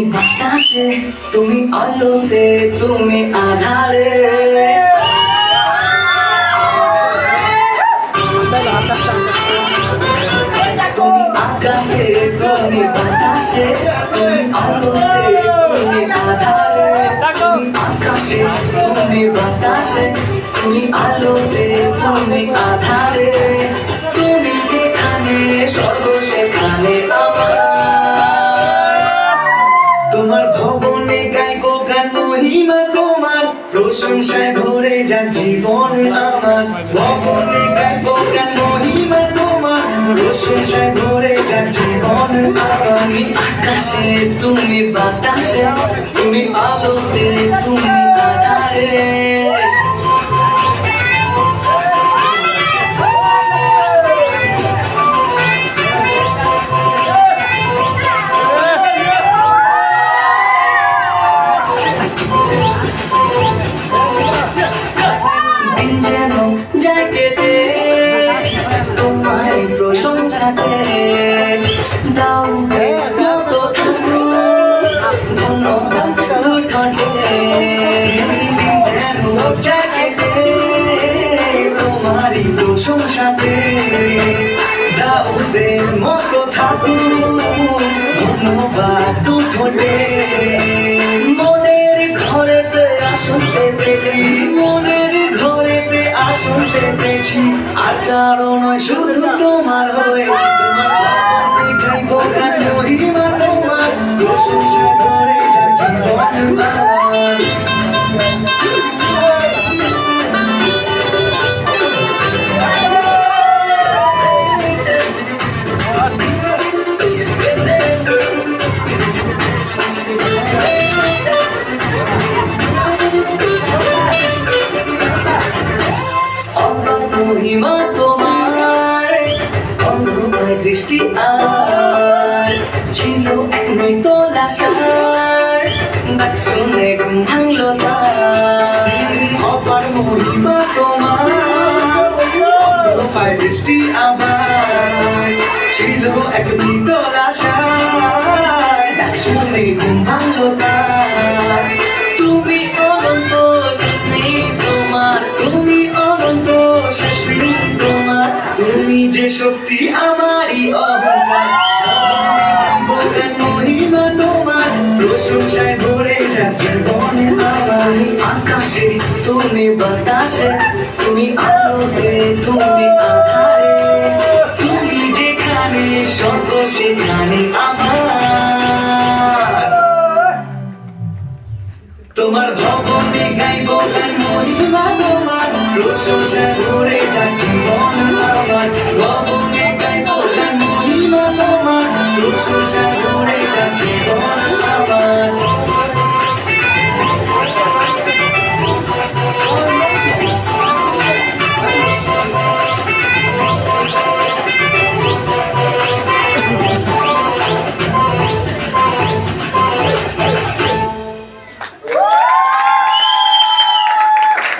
বাতাসে, তুমি আলোতে, তুমি আধারে। তুমি আকাশে, তুমি বাতাসে, তুমি আলোতে, তুমি আধারে। তুমি আকাশে, তুমি বাতাসে, তুমি আলোতে, তুমি আধারে। তুমি যেখানে স্বর্গ সেখানে আমার। তোমার ভবনে গাইবো গান, মহিমা তোমার প্রশংসায় ভরে যান জীবন আমার। ভবনে গাইবো গান, মহিমা তোমার প্রশংসায় ভরে যান জীবন আমার। তুমি আকাশে, তুমি বাতাসে, তুমি আলোতে, তুমি আধারে। দিন যেন যায় কেটে তোমার প্রশংসাতে। দাও মতো থাকুক ধন্যবাদ দুঠোঁটে। দিন যেন যায় কেটে তোমারই প্রশংসাতে। দাউদের মতো থাকুক ধন্যবাদ দুঠোঁটে। মনের ঘরেতে আসন পেতেছি, মনের ঘরেতে আসন পেতেছি, আর কারণ নয় শুধু তোমার হয়েছি। তোমার ভবনে গাইবো গান, মহিমা তোমার প্রশংসা করে যান জীবন আমার। অবাক মহিমা তোমার, অন্ধকার দৃষ্টি আর। ছিল এক মৃত লাশার, ডাক শুনে ঘুম ভাঙলো তার। অপার মহিমা তোমার, অন্ধকার দৃষ্টি আবার। ছিল এক মৃত লাশার, ডাক শুনে ঘুম ভাঙলো তার। তুমি অনন্ত শেষ নেই তোমার, তুমি অনন্ত শেষ নেই তোমার। তুমি যে শক্তি আমারই অহংকার। ভবনে গাইবো গান, মহিমা তোমার প্রশংসায় ভরে যান জীবন আমার। আকাশে, তুমি বাতাসে, তুমি আলোতে, তুমি আধারে। তুমি যেখানে স্বর্গ সেখানে আমার। তোমার ভবনে গাইবো গান, মহিমা তোমার প্রশংসায় ভরে যান জীবন আমার। ভবনে গাইবো গান, মহিমা তোমার প্রশংসায় ভরে যান জীবন